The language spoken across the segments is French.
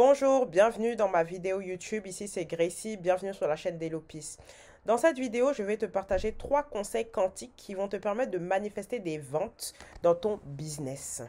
Bonjour, bienvenue dans ma vidéo YouTube. Ici c'est Gracie, bienvenue sur la chaîne d'Elopis. Dans cette vidéo, je vais te partager 3 conseils quantiques qui vont te permettre de manifester des ventes dans ton business.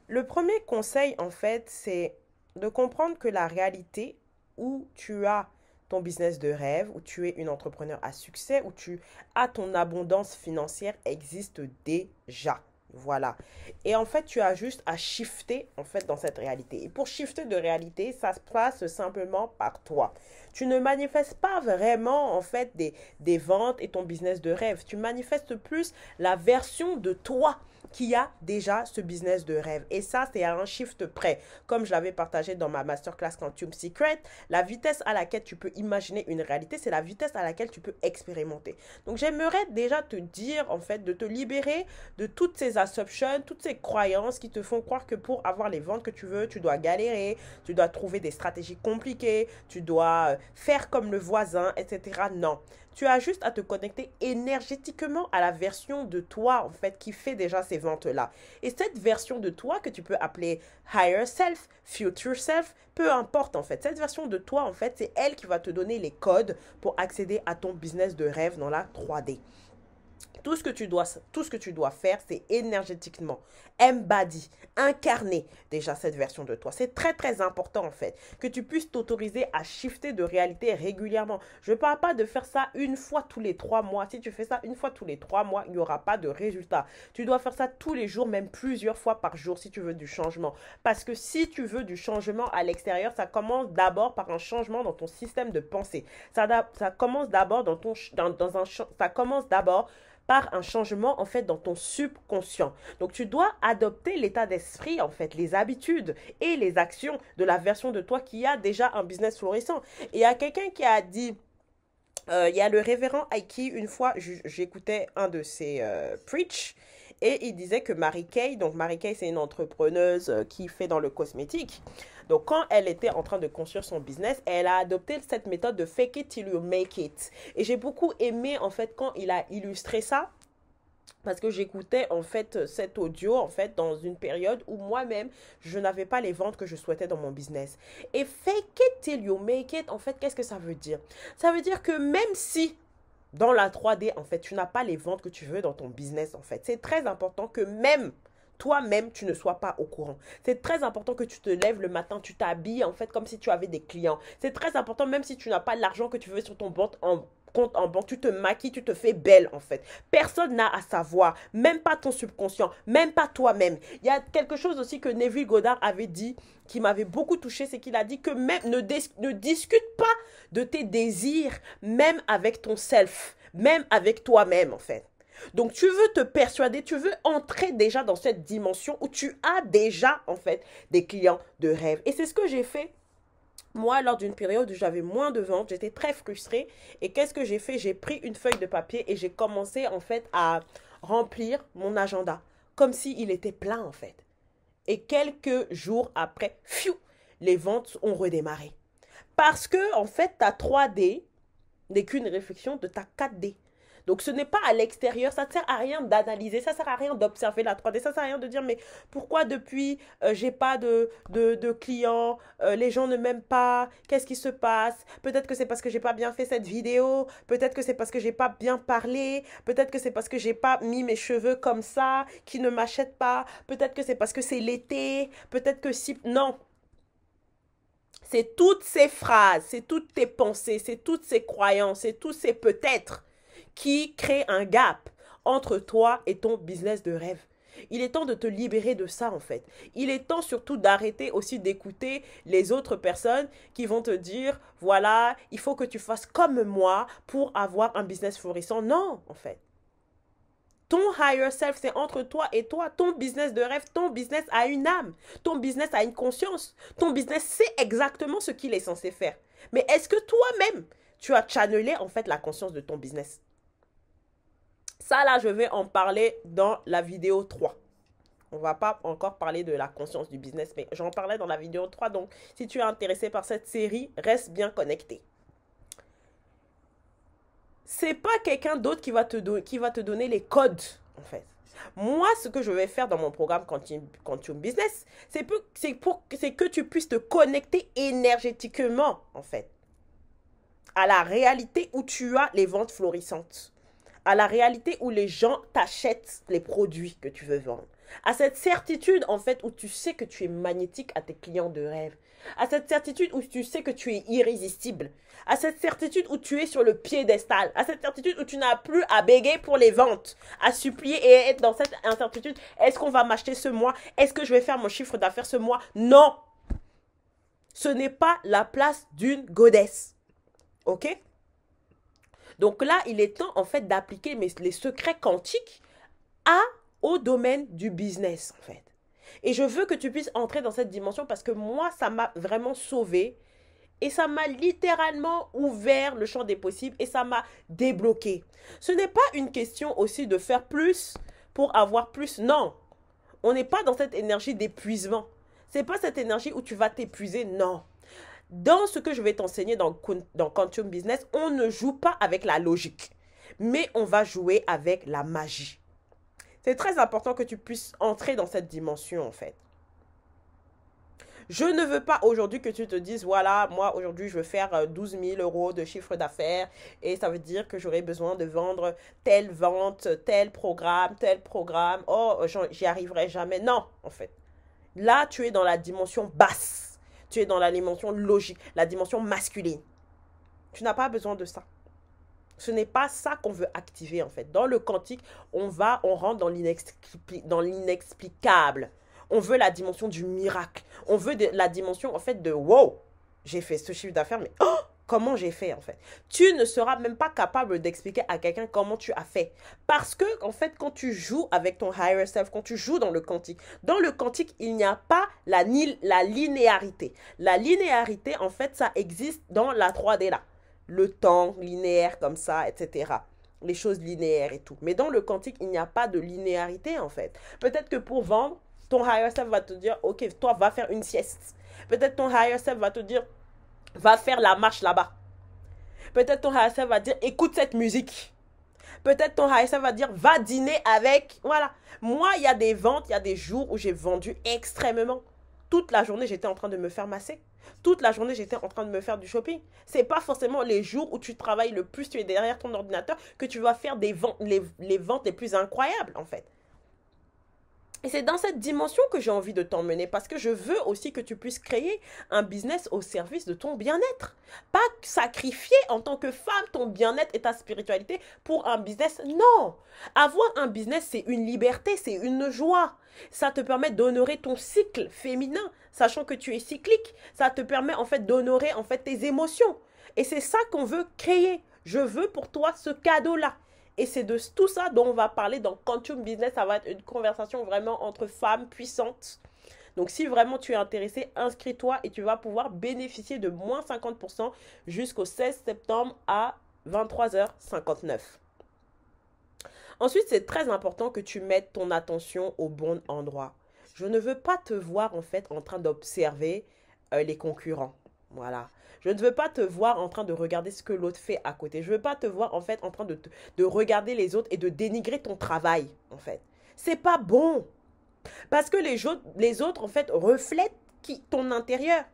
Le premier conseil, en fait, c'est de comprendre que la réalité où tu as ton business de rêve, où tu es une entrepreneur à succès, où tu as ton abondance financière existe déjà. Voilà. Et en fait, tu as juste à shifter en fait dans cette réalité. Et pour shifter de réalité, ça se passe simplement par toi. Tu ne manifestes pas vraiment en fait des ventes et ton business de rêve. Tu manifestes plus la version de toi qui a déjà ce business de rêve. Et ça, c'est à un shift près. Comme je l'avais partagé dans ma masterclass Quantum Secret, la vitesse à laquelle tu peux imaginer une réalité, c'est la vitesse à laquelle tu peux expérimenter. Donc, j'aimerais déjà te dire, en fait, de te libérer de toutes ces assumptions, toutes ces croyances qui te font croire que pour avoir les ventes que tu veux, tu dois galérer, tu dois trouver des stratégies compliquées, tu dois faire comme le voisin, etc. Non. Tu as juste à te connecter énergétiquement à la version de toi, en fait, qui fait déjà ces ventes-là. Et cette version de toi que tu peux appeler higher self, future self, peu importe, en fait. Cette version de toi, en fait, c'est elle qui va te donner les codes pour accéder à ton business de rêve dans la 3D. Tout ce que tu dois faire, c'est énergétiquement embody, incarner déjà cette version de toi. C'est très, très important, en fait, que tu puisses t'autoriser à shifter de réalité régulièrement. Je ne parle pas de faire ça une fois tous les 3 mois. Si tu fais ça une fois tous les 3 mois, il n'y aura pas de résultat. Tu dois faire ça tous les jours, même plusieurs fois par jour si tu veux du changement. Parce que si tu veux du changement à l'extérieur, ça commence d'abord par un changement dans ton système de pensée. Ça commence d'abord ça commence d'abord par un changement en fait dans ton subconscient. Donc tu dois adopter l'état d'esprit en fait, les habitudes et les actions de la version de toi qui a déjà un business florissant. Et il y a quelqu'un qui a dit il y a le révérend Aiki, une fois j'écoutais un de ses preach et il disait que Mary Kay, donc Mary Kay c'est une entrepreneuse qui fait dans le cosmétique. Donc quand elle était en train de construire son business, elle a adopté cette méthode de fake it till you make it. Et j'ai beaucoup aimé en fait quand il a illustré ça. Parce que j'écoutais en fait cet audio en fait dans une période où moi-même je n'avais pas les ventes que je souhaitais dans mon business. Et fake it till you make it, en fait, qu'est-ce que ça veut dire? Ça veut dire que même si dans la 3D, en fait, tu n'as pas les ventes que tu veux dans ton business, en fait, c'est très important que même toi-même, tu ne sois pas au courant. C'est très important que tu te lèves le matin, tu t'habilles en fait comme si tu avais des clients. C'est très important même si tu n'as pas l'argent que tu veux sur ton compte en banque, tu te maquilles, tu te fais belle en fait. Personne n'a à savoir, même pas ton subconscient, même pas toi-même. Il y a quelque chose aussi que Neville Goddard avait dit qui m'avait beaucoup touché, c'est qu'il a dit que même ne discute pas de tes désirs, même avec ton self, même avec toi-même en fait. Donc, tu veux te persuader, tu veux entrer déjà dans cette dimension où tu as déjà, en fait, des clients de rêve. Et c'est ce que j'ai fait. Moi, lors d'une période où j'avais moins de ventes, j'étais très frustrée. Et qu'est-ce que j'ai fait? J'ai pris une feuille de papier et j'ai commencé, en fait, à remplir mon agenda. Comme s'il était plein, en fait. Et quelques jours après, pfiou, les ventes ont redémarré. Parce que, en fait, ta 3D n'est qu'une réflexion de ta 4D. Donc ce n'est pas à l'extérieur, ça ne sert à rien d'analyser, ça ne sert à rien d'observer la 3D, ça ne sert à rien de dire mais pourquoi depuis j'ai pas de clients, les gens ne m'aiment pas, qu'est-ce qui se passe? Peut-être que c'est parce que j'ai pas bien fait cette vidéo, peut-être que c'est parce que j'ai pas bien parlé, peut-être que c'est parce que j'ai pas mis mes cheveux comme ça, qui ne m'achètent pas, peut-être que c'est parce que c'est l'été, peut-être que si... Non, c'est toutes ces phrases, c'est toutes tes pensées, c'est toutes ces croyances, c'est tous ces peut-être qui créent un gap entre toi et ton business de rêve. Il est temps de te libérer de ça en fait. Il est temps surtout d'arrêter aussi d'écouter les autres personnes qui vont te dire, voilà, il faut que tu fasses comme moi pour avoir un business florissant. Non, en fait. Ton higher self, c'est entre toi et toi. Ton business de rêve, ton business a une âme. Ton business a une conscience. Ton business sait exactement ce qu'il est censé faire. Mais est-ce que toi-même, tu as channelé en fait la conscience de ton business? Ça, là, je vais en parler dans la vidéo 3. On ne va pas encore parler de la conscience du business, mais j'en parlais dans la vidéo 3. Donc, si tu es intéressé par cette série, reste bien connecté. C'est pas quelqu'un d'autre qui va te donner les codes, en fait. Moi, ce que je vais faire dans mon programme Quantum Business, c'est que tu puisses te connecter énergétiquement, en fait, à la réalité où tu as les ventes florissantes, à la réalité où les gens t'achètent les produits que tu veux vendre, à cette certitude, en fait, où tu sais que tu es magnétique à tes clients de rêve, à cette certitude où tu sais que tu es irrésistible, à cette certitude où tu es sur le piédestal, à cette certitude où tu n'as plus à bégayer pour les ventes, à supplier et être dans cette incertitude. Est-ce qu'on va m'acheter ce mois? Est-ce que je vais faire mon chiffre d'affaires ce mois? Non! Ce n'est pas la place d'une godesse. Ok? Donc là, il est temps en fait d'appliquer les secrets quantiques au domaine du business en fait. Et je veux que tu puisses entrer dans cette dimension parce que moi, ça m'a vraiment sauvé et ça m'a littéralement ouvert le champ des possibles et ça m'a débloqué. Ce n'est pas une question aussi de faire plus pour avoir plus. Non, on n'est pas dans cette énergie d'épuisement. C'est pas cette énergie où tu vas t'épuiser. Non. Dans ce que je vais t'enseigner dans Quantum Business, on ne joue pas avec la logique, mais on va jouer avec la magie. C'est très important que tu puisses entrer dans cette dimension, en fait. Je ne veux pas aujourd'hui que tu te dises, voilà, moi aujourd'hui je veux faire 12 000 euros de chiffre d'affaires et ça veut dire que j'aurai besoin de vendre telle vente, tel programme, oh, j'y arriverai jamais. Non, en fait. Là, tu es dans la dimension basse. Tu es dans la dimension logique, la dimension masculine. Tu n'as pas besoin de ça. Ce n'est pas ça qu'on veut activer en fait. Dans le quantique, on rentre dans l'inexplicable. On veut la dimension du miracle. On veut la dimension en fait de wow, j'ai fait ce chiffre d'affaires, mais oh, comment j'ai fait en fait. Tu ne seras même pas capable d'expliquer à quelqu'un comment tu as fait. Parce que en fait, quand tu joues avec ton higher self, quand tu joues dans le quantique, il n'y a pas la linéarité. La linéarité, en fait, ça existe dans la 3D là. Le temps linéaire comme ça, etc. Les choses linéaires et tout. Mais dans le quantique, il n'y a pas de linéarité en fait. Peut-être que pour vendre, ton higher self va te dire, ok, toi, va faire une sieste. Peut-être ton higher self va te dire, va faire la marche là-bas. Peut-être ton higher self va dire, écoute cette musique. Peut-être ton higher self va dire, va dîner avec. Voilà. Moi, il y a des ventes, il y a des jours où j'ai vendu extrêmement. Toute la journée, j'étais en train de me faire masser. Toute la journée, j'étais en train de me faire du shopping. C'est pas forcément les jours où tu travailles le plus, tu es derrière ton ordinateur, que tu vas faire des ventes, les ventes les plus incroyables, en fait. Et c'est dans cette dimension que j'ai envie de t'emmener parce que je veux aussi que tu puisses créer un business au service de ton bien-être. Pas sacrifier en tant que femme ton bien-être et ta spiritualité pour un business. Non. Avoir un business, c'est une liberté, c'est une joie. Ça te permet d'honorer ton cycle féminin, sachant que tu es cyclique. Ça te permet en fait d'honorer en fait tes émotions. Et c'est ça qu'on veut créer. Je veux pour toi ce cadeau-là. Et c'est de tout ça dont on va parler dans Quantum Business. Ça va être une conversation vraiment entre femmes puissantes. Donc, si vraiment tu es intéressé, inscris-toi et tu vas pouvoir bénéficier de moins 50% jusqu'au 16 septembre à 23h59. Ensuite, c'est très important que tu mettes ton attention au bon endroit. Je ne veux pas te voir en fait en train d'observer les concurrents. Voilà. Je ne veux pas te voir en train de regarder ce que l'autre fait à côté. Je ne veux pas te voir en fait en train de regarder les autres et de dénigrer ton travail en fait. C'est pas bon. Parce que les autres en fait reflètent ton intérieur.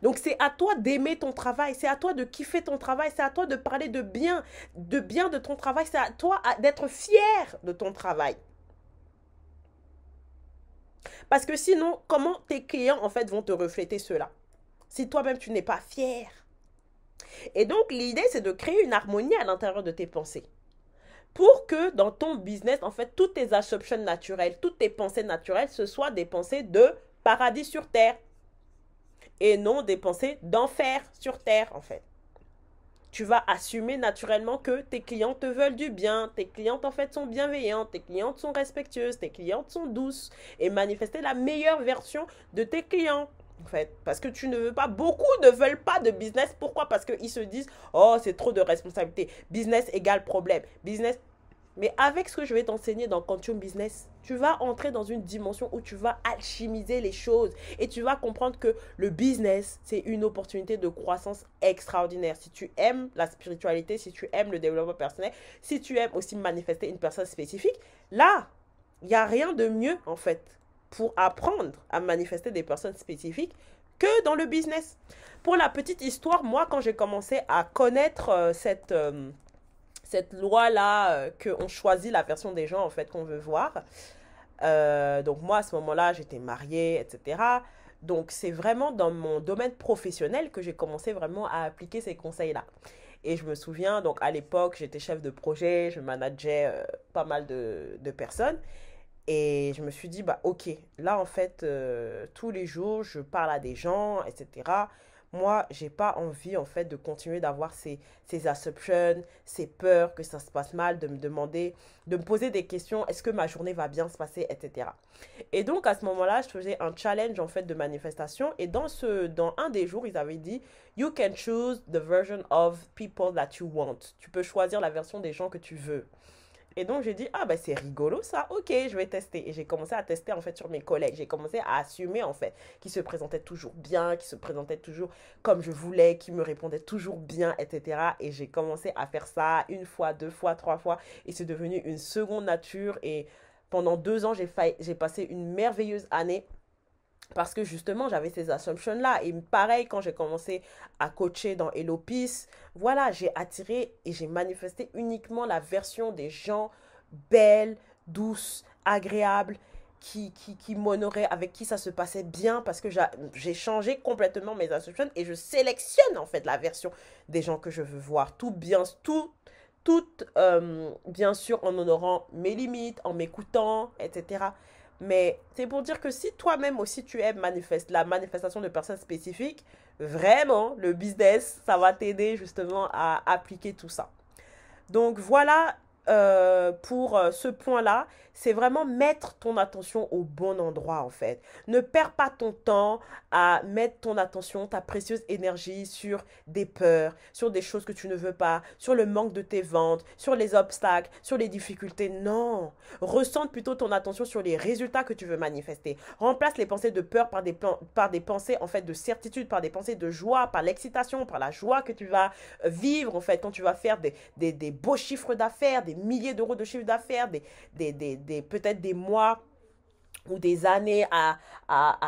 Donc c'est à toi d'aimer ton travail, c'est à toi de kiffer ton travail, c'est à toi de parler de bien de ton travail, c'est à toi d'être fier de ton travail. Parce que sinon, comment tes clients en fait vont te refléter cela? Si toi-même, tu n'es pas fier. Et donc, l'idée, c'est de créer une harmonie à l'intérieur de tes pensées. Pour que dans ton business, en fait, toutes tes assumptions naturelles, toutes tes pensées naturelles, ce soient des pensées de paradis sur terre. Et non des pensées d'enfer sur terre, en fait. Tu vas assumer naturellement que tes clientes te veulent du bien, tes clientes, en fait, sont bienveillantes, tes clientes sont respectueuses, tes clientes sont douces. Et manifester la meilleure version de tes clients. En fait, parce que tu ne veux pas, beaucoup ne veulent pas de business. Pourquoi? Parce qu'ils se disent, oh, c'est trop de responsabilité. Business égale problème. Business. Mais avec ce que je vais t'enseigner dans Quantum Business, tu vas entrer dans une dimension où tu vas alchimiser les choses. Et tu vas comprendre que le business, c'est une opportunité de croissance extraordinaire. Si tu aimes la spiritualité, si tu aimes le développement personnel, si tu aimes aussi manifester une personne spécifique, là, il n'y a rien de mieux, en fait, pour apprendre à manifester des personnes spécifiques que dans le business. Pour la petite histoire, moi, quand j'ai commencé à connaître cette loi-là, qu'on choisit la version des gens, en fait, qu'on veut voir, donc moi, à ce moment-là, j'étais mariée, etc. Donc c'est vraiment dans mon domaine professionnel que j'ai commencé vraiment à appliquer ces conseils-là. Et je me souviens, donc à l'époque, j'étais chef de projet, je manageais pas mal de personnes. Et je me suis dit, bah ok, là en fait, tous les jours, je parle à des gens, etc. Moi, j'ai pas envie en fait de continuer d'avoir ces assumptions, ces peurs que ça se passe mal, de me demander, de me poser des questions, est-ce que ma journée va bien se passer, etc. Et donc à ce moment-là, je faisais un challenge en fait de manifestation. Et dans un des jours, ils avaient dit, You can choose the version of people that you want. Tu peux choisir la version des gens que tu veux. Et donc, j'ai dit, ah ben c'est rigolo ça, ok, je vais tester. Et j'ai commencé à tester en fait sur mes collègues. J'ai commencé à assumer en fait qu'ils se présentaient toujours bien, qu'ils se présentaient toujours comme je voulais, qu'ils me répondaient toujours bien, etc. Et j'ai commencé à faire ça une fois, deux fois, trois fois. Et c'est devenu une seconde nature. Et pendant 2 ans, j'ai passé une merveilleuse année parce que justement, j'avais ces assumptions-là. Et pareil, quand j'ai commencé à coacher dans Hello Peace, voilà, j'ai attiré et j'ai manifesté uniquement la version des gens belles, douces, agréables, qui m'honoraient, avec qui ça se passait bien, parce que j'ai changé complètement mes assumptions et je sélectionne en fait la version des gens que je veux voir. Tout bien sûr en honorant mes limites, en m'écoutant, etc. Mais c'est pour dire que si toi-même aussi tu aimes la manifestation de personnes spécifiques, vraiment, le business, ça va t'aider justement à appliquer tout ça. Donc voilà pour ce point-là, c'est vraiment mettre ton attention au bon endroit en fait. Ne perds pas ton temps à mettre ton attention, ta précieuse énergie sur des peurs, sur des choses que tu ne veux pas, sur le manque de tes ventes, sur les obstacles, sur les difficultés. Non, ressente plutôt ton attention sur les résultats que tu veux manifester. Remplace les pensées de peur par des pensées en fait de certitude, par des pensées de joie, par l'excitation, par la joie que tu vas vivre en fait quand tu vas faire des beaux chiffres d'affaires, des milliers d'euros de chiffre d'affaires, peut-être des mois ou des années à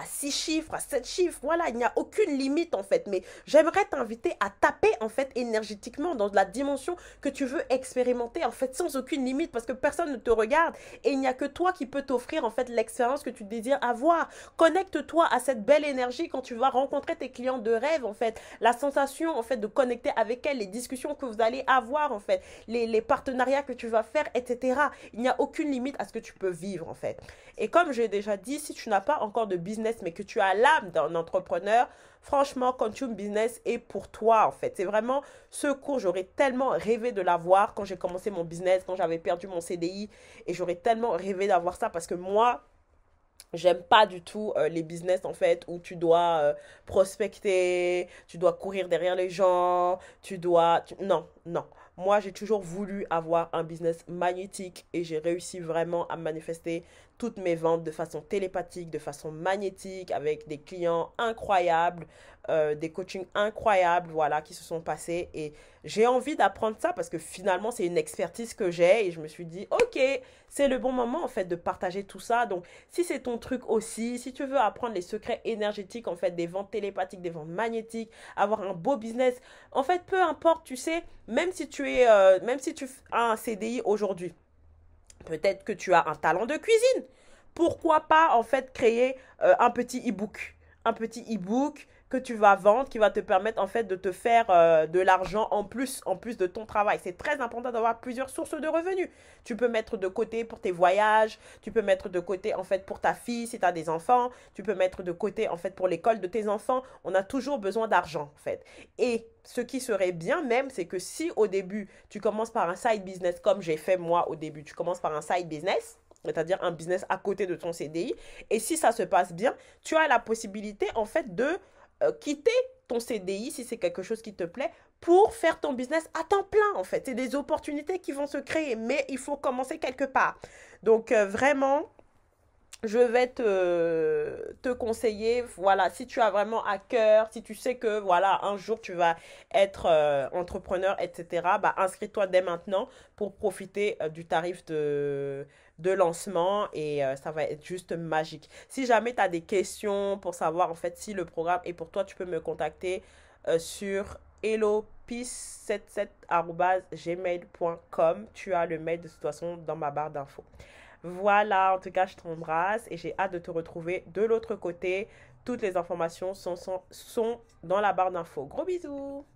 6 chiffres, à 7 chiffres. Voilà, il n'y a aucune limite en fait. Mais j'aimerais t'inviter à taper en fait énergétiquement dans la dimension que tu veux expérimenter en fait sans aucune limite parce que personne ne te regarde et il n'y a que toi qui peux t'offrir en fait l'expérience que tu désires avoir. Connecte-toi à cette belle énergie quand tu vas rencontrer tes clients de rêve en fait. La sensation en fait de connecter avec elles, les discussions que vous allez avoir en fait, les partenariats que tu vas faire, etc. Il n'y a aucune limite à ce que tu peux vivre en fait. Et comme j'ai déjà dit, si tu n'as pas encore de business, mais que tu as l'âme d'un entrepreneur, franchement, Quantum Business est pour toi, en fait. C'est vraiment ce cours, j'aurais tellement rêvé de l'avoir quand j'ai commencé mon business, quand j'avais perdu mon CDI, et j'aurais tellement rêvé d'avoir ça parce que moi, j'aime pas du tout les business en fait où tu dois prospecter, tu dois courir derrière les gens, Non, non. Moi, j'ai toujours voulu avoir un business magnétique et j'ai réussi vraiment à manifester toutes mes ventes de façon télépathique, de façon magnétique, avec des clients incroyables, des coachings incroyables, voilà, qui se sont passés. Et j'ai envie d'apprendre ça parce que finalement, c'est une expertise que j'ai et je me suis dit, ok, c'est le bon moment en fait de partager tout ça. Donc, si c'est ton truc aussi, si tu veux apprendre les secrets énergétiques en fait des ventes télépathiques, des ventes magnétiques, avoir un beau business, en fait, peu importe, tu sais, même si tu as un CDI aujourd'hui, peut-être que tu as un talent de cuisine. Pourquoi pas en fait créer un petit e-book, un petit e-book que tu vas vendre qui va te permettre en fait de te faire de l'argent en plus de ton travail. C'est très important d'avoir plusieurs sources de revenus. Tu peux mettre de côté pour tes voyages, tu peux mettre de côté en fait pour ta fille si tu as des enfants, tu peux mettre de côté en fait pour l'école de tes enfants. On a toujours besoin d'argent en fait. Et ce qui serait bien même, c'est que si au début tu commences par un side business comme j'ai fait moi au début, tu commences par un side business, c'est-à-dire un business à côté de ton CDI. Et si ça se passe bien, tu as la possibilité en fait de quitter ton CDI si c'est quelque chose qui te plaît pour faire ton business à temps plein en fait. C'est des opportunités qui vont se créer, mais il faut commencer quelque part. Donc vraiment, je vais te conseiller, voilà, si tu as vraiment à cœur, si tu sais que, voilà, un jour tu vas être entrepreneur, etc., bah, inscris-toi dès maintenant pour profiter du tarif de lancement et ça va être juste magique. Si jamais tu as des questions pour savoir en fait si le programme est pour toi, tu peux me contacter sur hellopeace77@gmail.com. Tu as le mail de toute façon dans ma barre d'infos. Voilà, en tout cas, je t'embrasse et j'ai hâte de te retrouver de l'autre côté. Toutes les informations sont dans la barre d'infos. Gros bisous!